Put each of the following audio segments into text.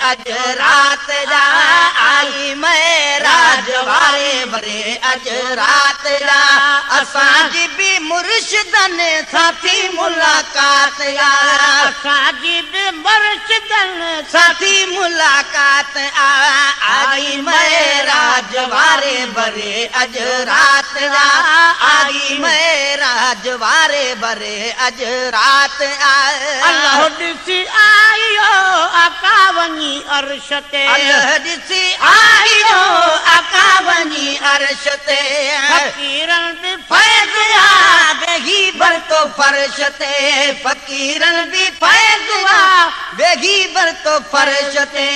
अज रात जा आई महराज वारे बरे अज रात जा असांजी भी मुर्शिदन साथी मुलाकात या असांजी भी मुर्शिदन साथी मुलाकात आई महराज वारे बरे अज रात जा आई महराज वारे बरे अज रात अल्लाह ॾिसी आयो आका वञी अर्श ते अल्लाह ॾिसी आयो आका वञी अर्श ते फ़क़ीरन बि फैज़ आ बेगी बरतो फर्श ते फ़क़ीरन बि फैज़ आ बेगी बरतो फर्श ते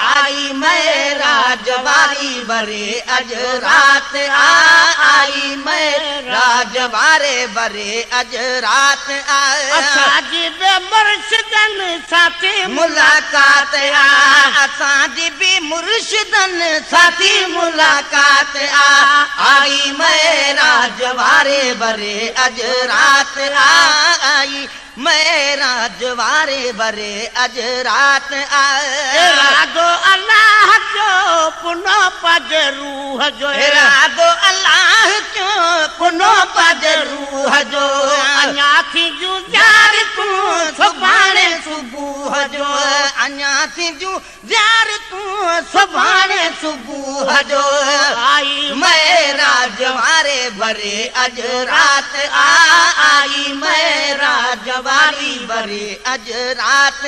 आई महराज वारी बरे अज रात आई महराज वारे बरे अज रात असांजी बि मुर्शिदन साथी मुलाकात असांजी भी मुर्शिदन साथी मुलाकात आई महराज वारे बरे अज रात आई महराज वारे बरे अज रात इरादो अल्लाह जो पुनो पज रूह जो इरादो अल्लाह जो पुनो पज रूह जो अञा थी जूं यार तूं सुभाणे सुबुह जो अञा थी जूं यार तूं सुभाणे सुबुह जो आई महराज वारे बरे अज रात आई महराज वारी बरे अज रात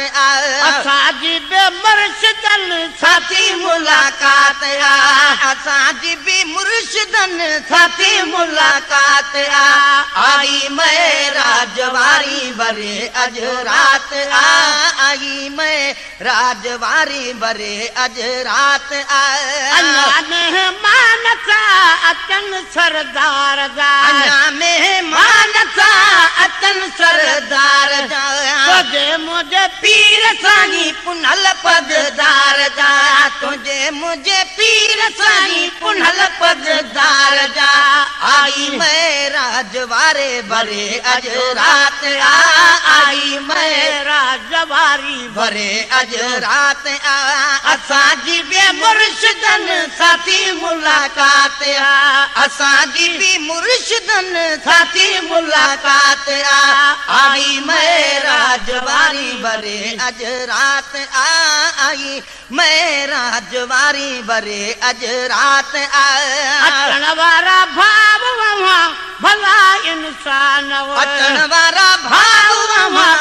असांजी बि मुर्शिदन साथी मुलाकात असांजी भी मुर्शिदन साथी मुलाकात आई महराज वारी बरे अज रात आई महराज वारी बरे अज रात अञा मेहमान सां अचनि सरदार जा अञा मेहमान सां अचनि सरदार जा तुंहिंजे मुंहिंजे पीर साईं पुनल पगदार जा तुंहिंजे मुंहिंजे पीर साईं पुनल पगदार जा आई महराज वारे बरे अज रात आई महराज वारी बरे अज रात असांजी बि मुर्शिदन साथी मुलाकात असांजी भी मुर्शिदन साथी मुलाकात आई महराज वारी बरे अज रात आई महराज वारी बरे अज रात अचण वारा भाव भला इंसान अचण वारा भाव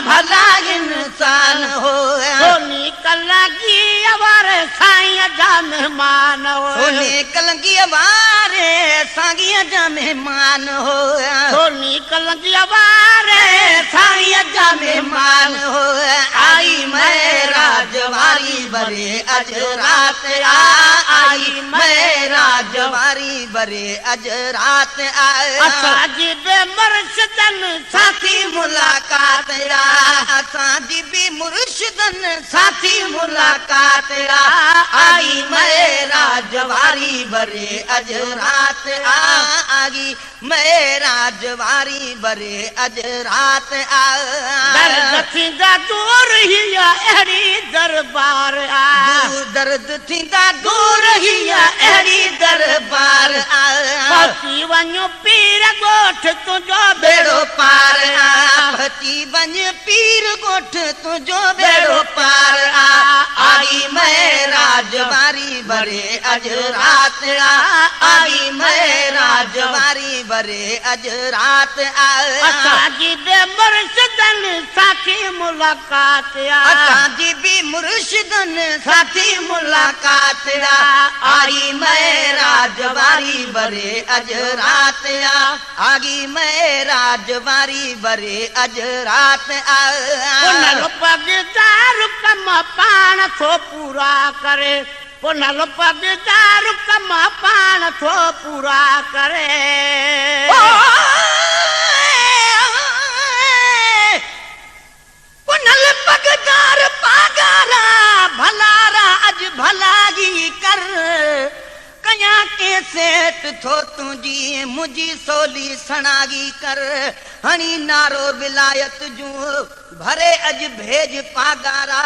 भला इंसान हो सोनी कलंगी वारे साईं जा मेहमान सोनी कलंगी वारे साईं जा मेहमान हो सोनी कलंगी वारे साईं जा मेहमान हो आई महराज वारी बरे अज रात आई महराज वारी बरे अज रात असांजी बि मुर्शिदन साथी मुलाकात असांजी भी मुर्शिदन साथी मुलाकात आई महराज वारी बरे अज रात आई महराज वारी बरे अज रात दर्द थींदा दूर ही अहिड़ी दरबार दर्द थींदा दूर ही अहिड़ी दरबार पहुची वञो पीर ॻोठ तुंहिंजो बेड़ो पार पहुची वञ पीर ॻोठ तुंहिंजो बेड़ो पार आई महराज वारी बरे अज रात आई महराज वारी बरे अज रात असांजी बि मुर्शिदन साथी मुलाकात असांजी भी मुर्शिदन साथी मुलाकात आई महराज वारी बरे अज रात आगी महराज वारी बरे अज रात पुनल पगदार कम पाण थो पूरा करे पुनल पगदार कम पाण थो पूरा करे पुनल पगदार पागारा भलारा अज भलाई कर कया के सेठ थो तुझी मुझी सोली सणागी कर हणी नारो विलायत जो भरे अज भेज पागारा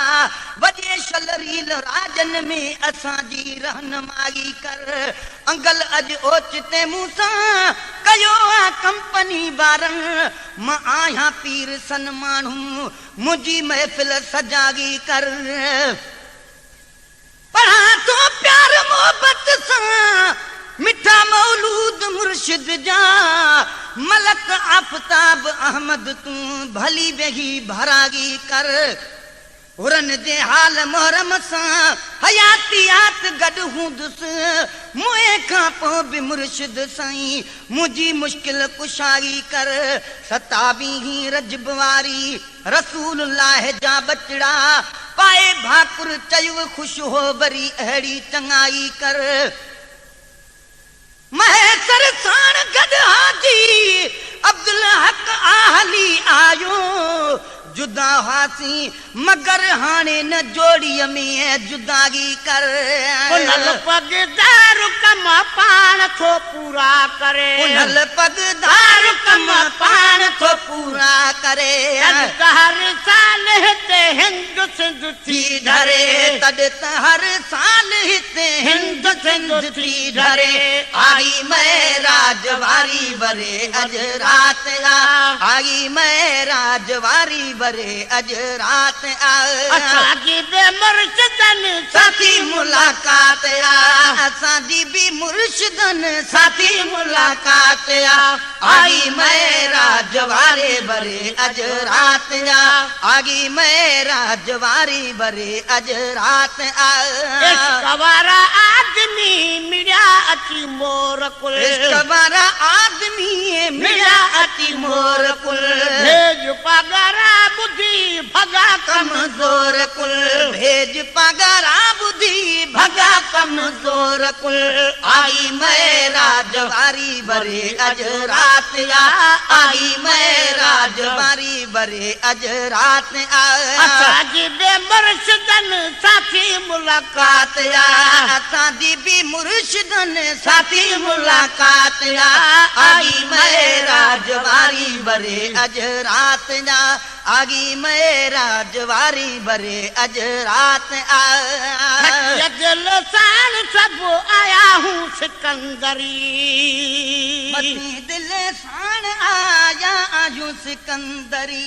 वजे शलरील राजन में असांजी रहनुमाई कर अंगल अज ओचिते मूसा कयो आ कंपनी बारन मां आया पीर सन मानू मुझी महफिल सजागी कर पढ़ा तो प्यार मोहब्बत सा मिठा मौलूद मुर्शिद जा मलक आफताब अहमद तू भली बेही भरागी कर उरन जे हाल मोहरम सा हयातियात गड हूंदुस मुए खां पोइ बि मुर्शिद साईं मुंहिंजी मुश्किल कुशाई कर 27 रजब वारी रसूलुल्लाह जा बचड़ा पाए भाकुर चयो खुश हो वरी अहिड़ी चङाई कर महसर साण गड हाजी अब्दुल हक आहली आयो जुदा हासी मगर हाणे न जोड़ीअ में जुदागी कर उनल पगदार कम पाण थो पूरा करे उनल पगदार कम पाण थो पूरा करे हर साल हिते हिंद सिंध थी धरे तड त हर साल हिते हिंद सिंध थी धरे आई मैं राजवारी बरे अज रात आई मैं राजवारी बरे अज रात असांजी बे मुर्शिदन साथी मुलाकात असांजी भी मुर्शिदन साथी मुलाकात आई मैं राजवारे बरे अज रात आगी मैं राजवारी बरे अज रात कवारा आदमी मिलिया अची मोर कुल कवारा आदमी मिलिया अची मोर कुल भेज पगारा बुद्धि भगा कमजोर कुल भेज पगारा बुद्धि भगा कमजोर कुल आई मैं राजवारी बरे अज रात आई मैं राजवारी बरे अज रात असांजी बे मुर्शिदन साथी मुलाकात असांजी भी मुर्शिदन साथी मुलाकात आई मैं राजवारी बरे अज रात आगी मैं राजवारी बरे अज रात दिल साण सब आया हूँ सिकंदरी मती दिल साण आया आजू सिकंदरी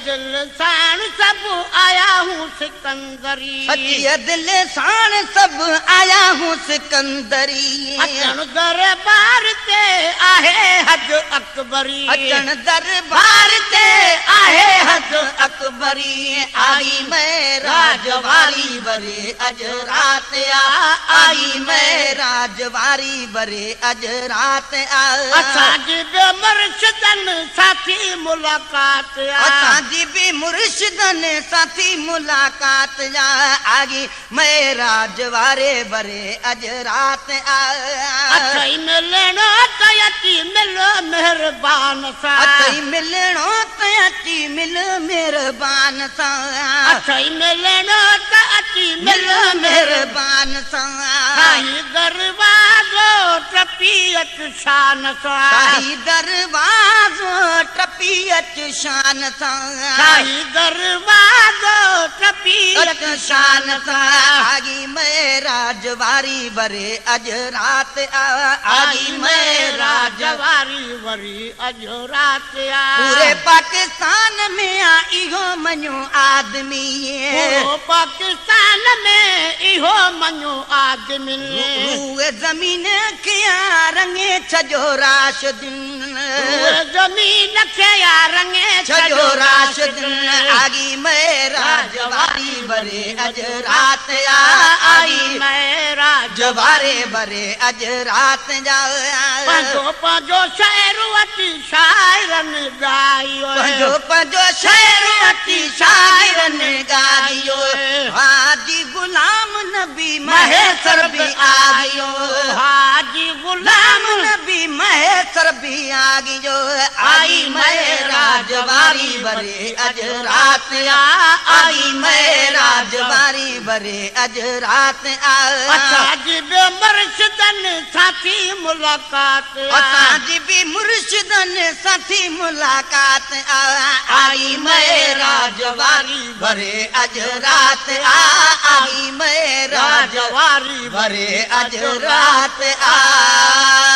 दिल साण सब आया हूँ सिकंदरी सचिय दिल साण सब आया हूँ सिकंदरी अचन दरबार ते आहे हज अकबरी अचन दरबार ते आहे हज अकबरी आई मैं राजवारी बरे अज रात आई मैं राजवारी बरे अज रात असांजी बे मुर्शिदन साथी मुलाकात असांजी भी मुर्शिदन साथी मुलाकात आगी मैं राजवारे बरे अज रात अथई मिलणो तयती मिलो मेहरबान सा अथई मिलणो तयती मिल मेहरबान सा अथई मिलणो तयती मिलो मेहरबान सा साईं दरवाज़ो टपियत शान सा साईं दरवाज़ो टपियत शान सा साईं दरवाज़ो टपियत शान सा आगी मैं राजवारी बरे अज रात आगी मैं राजवारी वरी अज रात पूरे पाकिस्तान में इहो मञो आदमी पूरो पाकिस्तान में इहो मञो आदमी रूए ज़मीन खे रंगे छजो राशिदीन ज़मीन खे रंगे छजो राशिदीन आगी मैं राजवारी बरे अज रात आई मैं राजवारे बरे अज रात पंजो पंजो शहर वटी शायरन गायो पंजो शहर वटी शायरन गायो हाजी गुलाम नबी महेसर भी आयो हाजी गुलाम नबी महेसर भी आगियो आई मैं राजवारी बरे अज रात आई मैं राजवारी बरे अज रात असांजी बे मुर्शिदन साथी मुलाकात असांजी बि मुर्शिदन साथी मुलाकात आई महराज वारी भरे अज रात आई महराज राजवारी भरे अज रात आ